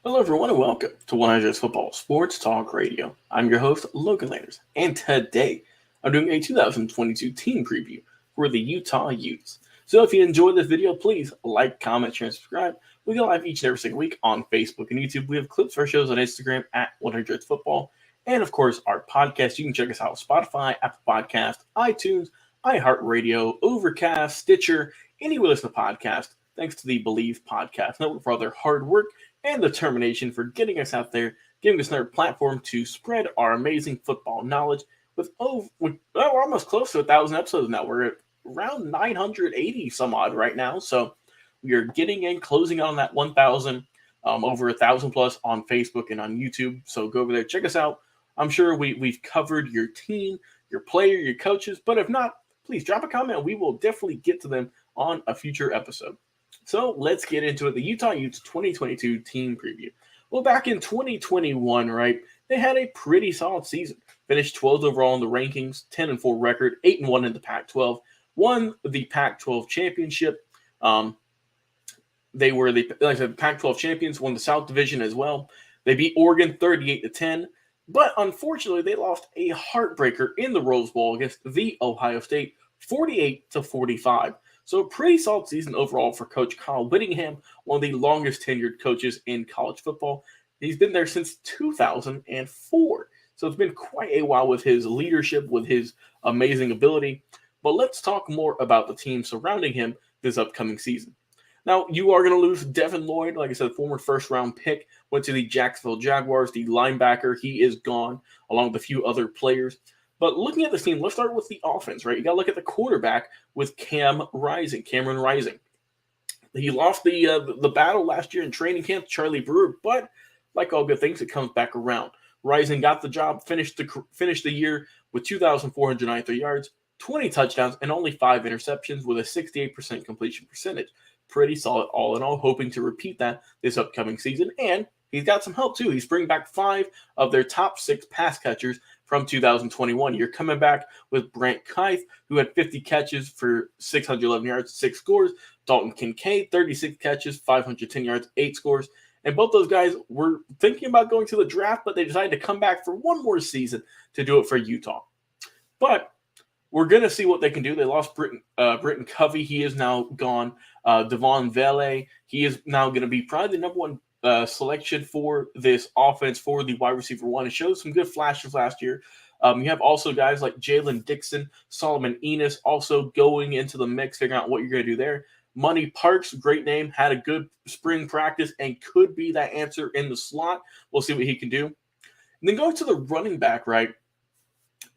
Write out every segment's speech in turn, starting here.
Hello, everyone, and welcome to 100 Football Sports Talk Radio. I'm your host, Logan Landers, and today I'm doing a 2022 team preview for the Utah Utes. So if you enjoyed this video, please like, comment, share, and subscribe. We go live each and every single week on Facebook and YouTube. We have clips for our shows on Instagram at 100 Football, and of course, our podcast. You can check us out on Spotify, Apple Podcast, iTunes, iHeartRadio, Overcast, Stitcher, anywhere you listen to podcasts. Thanks to the Believe Podcast Network for all their hard work and determination for getting us out there, giving us another platform to spread our amazing football knowledge. We're almost close to 1,000 episodes now. We're at around 980 some odd right now. So we are getting in, closing on that 1,000, over 1,000 plus on Facebook and on YouTube. So go over there, check us out. I'm sure we've covered your team, your player, your coaches, but if not, please drop a comment. We will definitely get to them on a future episode. So let's get into it. The Utah Utes 2022 team preview. Well, back in 2021, right, they had a pretty solid season. Finished 12th overall in the rankings, 10-4 record, 8-1 in the Pac-12. Won the Pac-12 championship. They were the Pac-12 champions. Won the South Division as well. They beat Oregon 38-10. But unfortunately, they lost a heartbreaker in the Rose Bowl against the Ohio State, 48-45. So a pretty solid season overall for Coach Kyle Whittingham, one of the longest tenured coaches in college football. He's been there since 2004. So it's been quite a while with his leadership, with his amazing ability. But let's talk more about the team surrounding him this upcoming season. Now, you are going to lose Devin Lloyd, like I said, former first-round pick, went to the Jacksonville Jaguars, the linebacker. He is gone, along with a few other players. But looking at this team, let's start with the offense, right? You got to look at the quarterback with Cameron Rising. He lost the battle last year in training camp to Charlie Brewer, but like all good things, it comes back around. Rising got the job, finished the year with 2,493 yards, 20 touchdowns, and only 5 interceptions with a 68% completion percentage. Pretty solid all in all, hoping to repeat that this upcoming season. And he's got some help too. He's bringing back 5 of their top 6 pass catchers from 2021. You're coming back with Brant Keith, who had 50 catches for 611 yards, 6 scores. Dalton Kincaid, 36 catches, 510 yards, 8 scores. And both those guys were thinking about going to the draft, but they decided to come back for one more season to do it for Utah. But we're going to see what they can do. They lost Britton Covey. He is now gone. Devon Vele, he is now going to be probably the number one selection for this offense for the wide receiver one. It showed some good flashes last year. You have also guys like Jalen Dixon, Solomon Enos also going into the mix, figuring out what you're going to do there. Money Parks, great name, had a good spring practice and could be that answer in the slot. We'll see what he can do. And then going to the running back, right?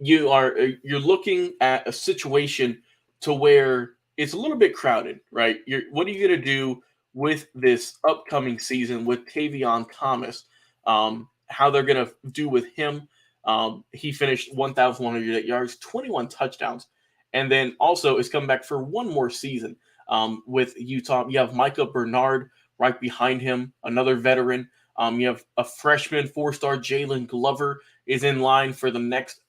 You're looking at a situation to where it's a little bit crowded, right? What are you going to do with this upcoming season with Tavion Thomas? How they're going to do with him? He finished 1,108 yards, 21 touchdowns, and then also is coming back for one more season with Utah. You have Micah Bernard right behind him, another veteran. You have a freshman 4-star Jalen Glover is in line for the next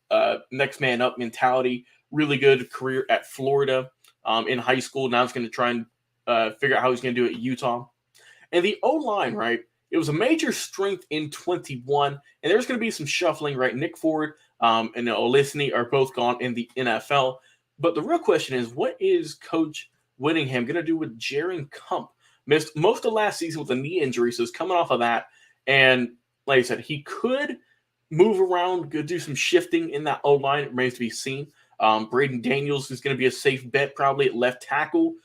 man up mentality. Really good career at Florida in high school. Now he's going to try and figure out how he's going to do it at Utah. And the O-line, right, it was a major strength in 21, and there's going to be some shuffling, right? Nick Ford and Olisny are both gone in the NFL. But the real question is, what is Coach Whittingham going to do with Jaron Kump? Missed most of last season with a knee injury, so he's coming off of that. And like I said, he could move around, go do some shifting in that O-line. It remains to be seen. Braden Daniels is going to be a safe bet probably at left tackle.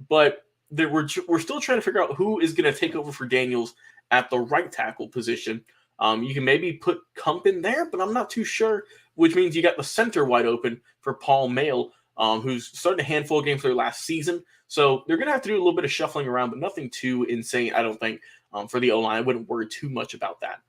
But we're still trying to figure out who is going to take over for Daniels at the right tackle position. You can maybe put Kump in there, but I'm not too sure, which means you got the center wide open for Paul Mail, who's started a handful of games for their last season. So they're going to have to do a little bit of shuffling around, but nothing too insane, I don't think, for the O-line. I wouldn't worry too much about that.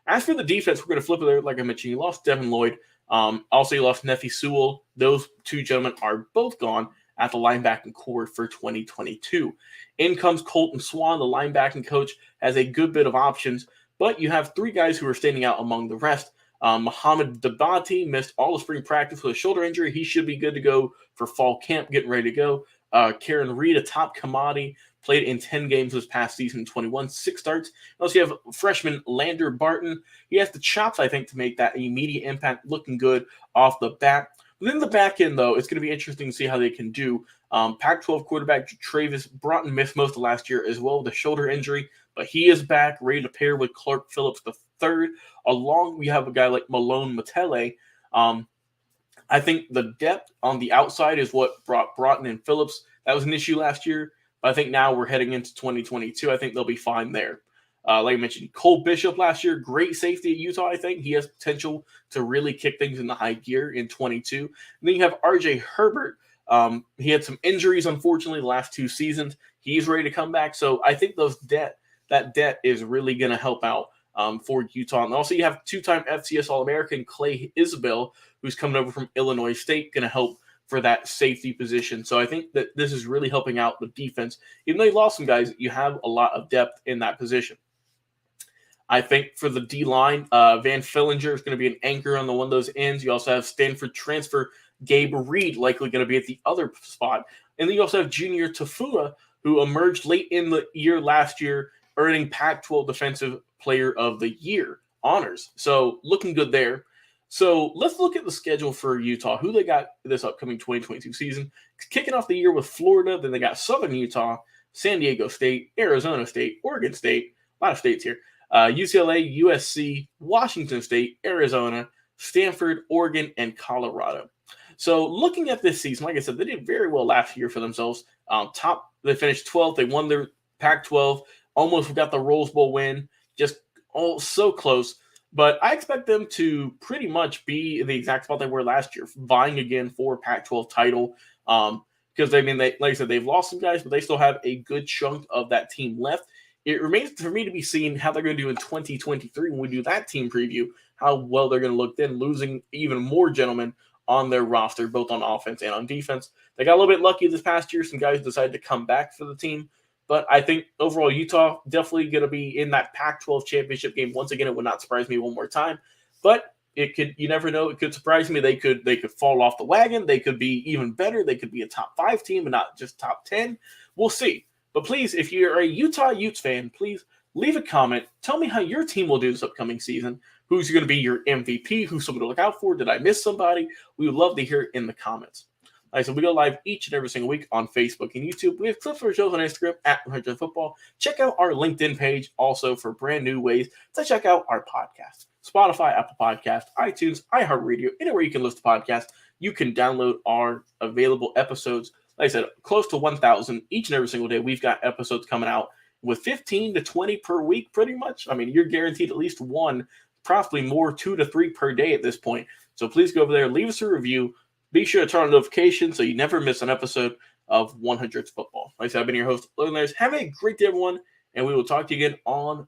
As for the defense, we're going to flip it there. Like I mentioned, you lost Devin Lloyd. Also, you lost Nefi Sewell. Those two gentlemen are both gone at the linebacking core for 2022. In comes Colton Swan, the linebacking coach, has a good bit of options, but you have 3 guys who are standing out among the rest. Muhammad Dabati missed all the spring practice with a shoulder injury. He should be good to go for fall camp, getting ready to go. Karen Reed, a top commodity played in 10 games this past season, 21, 6 starts. Also, you have freshman Lander Barton. He has the chops, I think, to make that immediate impact, looking good off the bat. Within the back end, though, it's going to be interesting to see how they can do. Pac-12 quarterback Travis Broughton missed most of last year as well with a shoulder injury, but he is back, ready to pair with Clark Phillips III. Along, we have a guy like Malone Matele. I think the depth on the outside is what brought Broughton and Phillips. That was an issue last year, but I think now we're heading into 2022. I think they'll be fine there. Like I mentioned, Cole Bishop last year, great safety at Utah, I think. He has potential to really kick things into high gear in 22. And then you have R.J. Herbert. He had some injuries, unfortunately, the last 2 seasons. He's ready to come back. So I think that debt is really going to help out for Utah. And also you have 2-time FCS All-American Clay Isabel, who's coming over from Illinois State, going to help for that safety position. So I think that this is really helping out the defense. Even though you lost some guys, you have a lot of depth in that position. I think for the D-line, Van Fillinger is going to be an anchor on one of those ends. You also have Stanford transfer Gabe Reed likely going to be at the other spot. And then you also have Junior Tafua, who emerged late in the year last year, earning Pac-12 Defensive Player of the Year honors. So looking good there. So let's look at the schedule for Utah, who they got this upcoming 2022 season. Kicking off the year with Florida, then they got Southern Utah, San Diego State, Arizona State, Oregon State, a lot of states here, UCLA, USC, Washington State, Arizona, Stanford, Oregon, and Colorado. So looking at this season, like I said, they did very well last year for themselves. They finished 12th. They won their Pac-12, almost got the Rose Bowl win, just all so close. But I expect them to pretty much be in the exact spot they were last year, vying again for a Pac-12 title. Because like I said, they've lost some guys, but they still have a good chunk of that team left. It remains for me to be seen how they're going to do in 2023 when we do that team preview, how well they're going to look then, losing even more gentlemen on their roster, both on offense and on defense. They got a little bit lucky this past year. Some guys decided to come back for the team. But I think overall Utah definitely going to be in that Pac-12 championship game. Once again, it would not surprise me one more time. But you never know. It could surprise me. They could fall off the wagon. They could be even better. They could be a top 5 team and not just top 10. We'll see. But please, if you're a Utah Utes fan, please leave a comment. Tell me how your team will do this upcoming season. Who's going to be your MVP? Who's someone to look out for? Did I miss somebody? We would love to hear it in the comments. Like I said, we go live each and every single week on Facebook and YouTube. We have clips for shows on Instagram at 100 Football. Check out our LinkedIn page also for brand new ways to check out our podcast. Spotify, Apple Podcast, iTunes, iHeartRadio, anywhere you can listen to podcasts, you can download our available episodes. Like I said, close to 1,000 each and every single day. We've got episodes coming out with 15 to 20 per week, pretty much. I mean, you're guaranteed at least one, probably more, 2 to 3 per day at this point. So please go over there, leave us a review. Be sure to turn on notifications so you never miss an episode of 100 Football. Like I said, I've been your host, Logan Landers. Have a great day, everyone, and we will talk to you again on